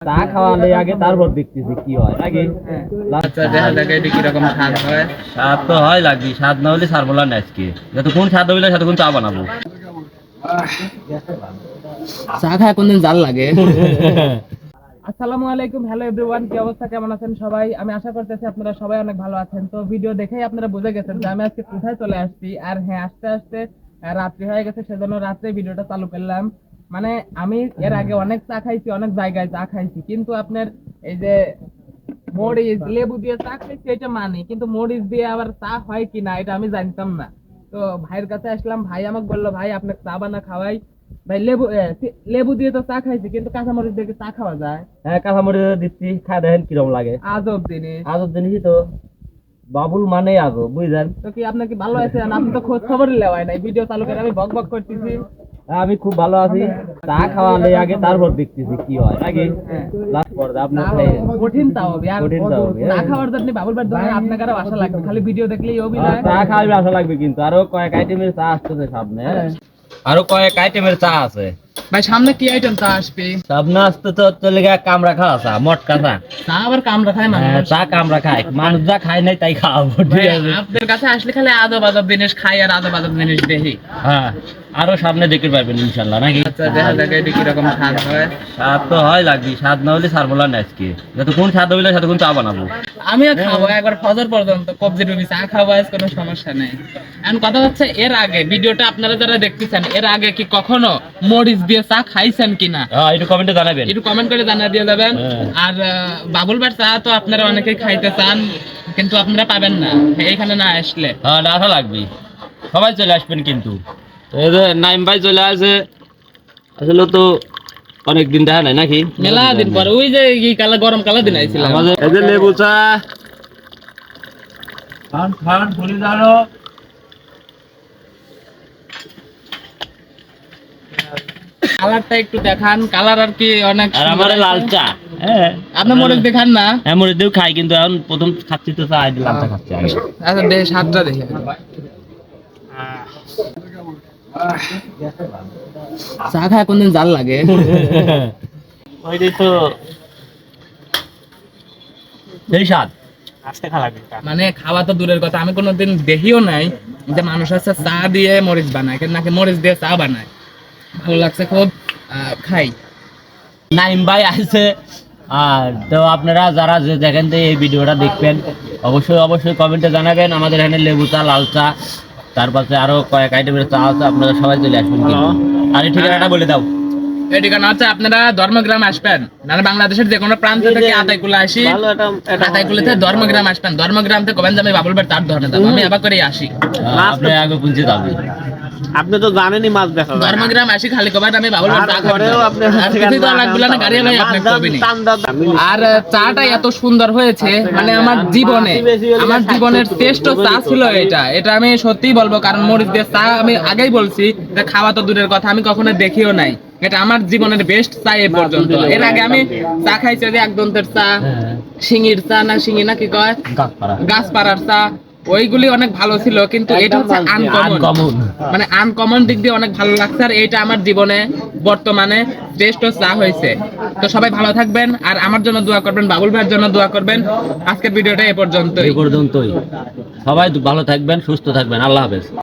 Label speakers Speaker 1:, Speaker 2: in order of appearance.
Speaker 1: চা খাওয়ালে আগে তারপর দেখতেছি কি হয় আগে
Speaker 2: আচ্ছা দেখা যাক এটা কিরকম স্বাদ হয়।
Speaker 1: স্বাদ তো হয় লাগবে, স্বাদ না হলে ছাড়বো না আজকে। যতক্ষণ স্বাদ হইলে ততক্ষণ চা বানাবো।
Speaker 2: চা খায় কোনদিন জাল লাগে। আসসালামু আলাইকুম, হ্যালো এভরিওয়ান, কি অবস্থা, কেমন আছেন সবাই? আমি আশা করতেছি আপনারা সবাই অনেক ভালো আছেন। তো ভিডিও দেখেই আপনারা বুঝে গেছেন যে আমি আজকে কোথায় চলে আসছি। আর হ্যাঁ, আস্তে আস্তে রাত্রি হয়ে গেছে, সেজন্য রাত্রে ভিডিওটা চালু করলাম। মানে আমি এর আগে অনেক চা খাইছি, অনেক জায়গায় চা খাইছি, কিন্তু আপনার এই যে মরিচ লেবু দিয়ে চা খাইছি এটা মানে, কিন্তু মরিচ দিয়ে আবার চা হয় কিনা এটা আমি জানতাম না। তো ভাইয়ের কাছে আসলাম, ভাই আমাকে বললো ভাই আপনাকে চা বানা খাওয়াই। ভাই লেবু দিয়ে তো চা খাইছি, কিন্তু কাঁচামরিচ দিয়ে কি চা খাওয়া যায়?
Speaker 1: হ্যাঁ, কাঁচামরিচ দিচ্ছি, খায় দেখেন কিরকম লাগে।
Speaker 2: আজব জিনিস।
Speaker 1: আজব জিনিসই তো, বাবুল মানে আজব, বুঝলেন?
Speaker 2: তো কি আপনার কি ভালো আছেন? আপনি তো খোঁজ খবরই লেওয়াই নাই, ভিডিও চালু করে আমি বক বক করতেছি।
Speaker 1: আমি খুব ভালো আছি। চা খাওয়ালে আগে তারপর দেখতেছি কি হয় আগে। লাস্ট পর্যায়ে আপনার
Speaker 2: কঠিন তাও হবে আর
Speaker 1: কঠিন তাও হবে,
Speaker 2: চা খাওয়ার জন্য বাবুল ভাই দোকানে আপনাকে আরো আশা লাগবে, খালি ভিডিও দেখলেই অভিনয়।
Speaker 1: চা খাওয়াবে আশা লাগবে, কিন্তু আরো কয়েক আইটেমের চা আসতেছে সামনে। আরো কয়েক আইটেমের চা আছে
Speaker 2: ভাই। সামনে কি আইটেম চা আসবে?
Speaker 1: সামনে আসতে তো চলে গেছে কামড়া খাওয়া চা, মটকা চা।
Speaker 2: চা আবার কামড়া খায় মানুষ?
Speaker 1: চা কামড়া খায় মানুষ, যা খায় নাই তাই খাওয়াবো, ঠিক আছে?
Speaker 2: আপনাদের কাছে আসলে খালি আজব আজব জিনিস খাই আর আজব আজব জিনিস দেখি।
Speaker 1: হ্যাঁ, আরো সামনে দেখতে পারবেন ইনশাল্লাহ, নাকি?
Speaker 2: আচ্ছা দেখা যাক এটা কিরকম স্বাদ হয়।
Speaker 1: স্বাদ তো হয় লাগবে, স্বাদ না হলে ছাড়বো না আজকে। যতক্ষণ স্বাদ হইলে ততক্ষণ চা বানাবো।
Speaker 2: আমিও খাবো একবার ফজর পর্যন্ত কবজি টুবি চা খাবো, আজ কোনো সমস্যা নেই। এখন কথা হচ্ছে, এর আগে ভিডিওটা আপনারা যারা দেখতেছেন, এর আগে কি কখনো মরিচ দিয়ে চা খাইছেন কিনা
Speaker 1: একটু কমেন্টে জানাবেন,
Speaker 2: একটু কমেন্ট করে জানিয়ে দিয়ে যাবেন। আর বাবুল ভাই চা তো আপনারা অনেকেই খাইতে চান, কিন্তু আপনারা পাবেন না এইখানে না আসলে।
Speaker 1: হ্যাঁ, আশা লাগবে, সবাই চলে আসবেন। কিন্তু এই যে নাইম ভাই চলে আসে, আসলে তো অনেকদিন দেখা নাই, নাকি?
Speaker 2: মেলা দিন পরে, ওই যে এই কালা গরম কালা দিন আইছিলাম।
Speaker 1: আমাদের এই যে লেবু চা খান খান ভুলে জানো।
Speaker 2: কালারটা একটু দেখান, কালার আর কি অনেক
Speaker 1: আর
Speaker 2: সুন্দর
Speaker 1: আমার
Speaker 2: আছে।
Speaker 1: লাল চা, হ্যাঁ
Speaker 2: আপনি মরিচ দেখান না?
Speaker 1: হ্যাঁ, মরিচ দিয়েও খাই, কিন্তু এখন প্রথম খাচ্ছি তো চা, লাল চা খাচ্ছি আগে।
Speaker 2: আচ্ছা দেখে স্বাদটা দেখে। চা খায় কোনদিন জাল লাগে।
Speaker 1: ওইটাই তো সেই স্বাদ।
Speaker 2: মানে খাওয়া তো দূরের কথা, আমি কোনোদিন দেখিও নাই যে মানুষ আছে চা দিয়ে মরিচ বানায়, কিন্তু নাকি মরিচ দিয়ে চা বানায়। ভালো লাগছে খুব, খাই।
Speaker 1: নাইম ভাই আছে। আর তো আপনারা যারা যে দেখেন যে এই ভিডিওটা দেখবেন, অবশ্যই অবশ্যই কমেন্টে জানাবেন। আমাদের এখানে লেবু চা, লাল চা, তারপরে আরো কয়েক আইটেমের চা আছে, আপনারা সবাই চলে আসবেন। কিন্তু আর এই ঠিকানাটা বলে দাও।
Speaker 2: এই ঠিকানা হচ্ছে, আপনারা ধর্মগ্রাম আসবেন, মানে বাংলাদেশের যে কোনো প্রান্ত থেকে আতাইকুলা আসি, আতাইকুলাতে ধর্মগ্রাম আসবেন। ধর্মগ্রাম থেকে কবেন যাবে বাবুল ভাই তার ধরনে দাম, আমি আবার করে আসি। আপনি
Speaker 1: আগে পৌঁছে যাবেন।
Speaker 3: আপনি তো জানেনই মাছ দেখা যায়।
Speaker 2: ধর্মগ্রাম আসি খালি কবেন আমি বাবুল ভাই চা খাবো। আর কিছুই তো লাগবে না, গাড়ি লই আপনি কবেনি। আর চাটা এত সুন্দর হয়েছে, মানে আমার জীবনের শ্রেষ্ঠ চা ছিল এটা। এটা আমি সত্যিই বলবো, কারণ মরিচ দিয়ে চা আমি আগেই বলছি যে খাওয়া তো দূরের কথা, আমি কখনো দেখিও নাই। এটা আমার জীবনের বেস্ট চা এ পর্যন্ত। এর আগে আমি চা খাইছি যে একদন্তের চা, শিঙির চা না শিঙি না কি কয়, গাছপাড়ার চা, ওইগুলি অনেক ভালো ছিল, কিন্তু এটা হচ্ছে আনকমন, মানে আনকমন দিক দিয়ে অনেক ভালো লাগছে। আর এটা আমার জীবনে বর্তমানে শ্রেষ্ঠ চা হয়েছে। তো সবাই ভালো থাকবেন, আর আমার জন্য দোয়া করবেন, বাবুল ভাইয়ের জন্য দোয়া করবেন। আজকের ভিডিওটা এ পর্যন্তই।
Speaker 1: সবাই ভালো থাকবেন, সুস্থ থাকবেন, আল্লাহ হাফেজ।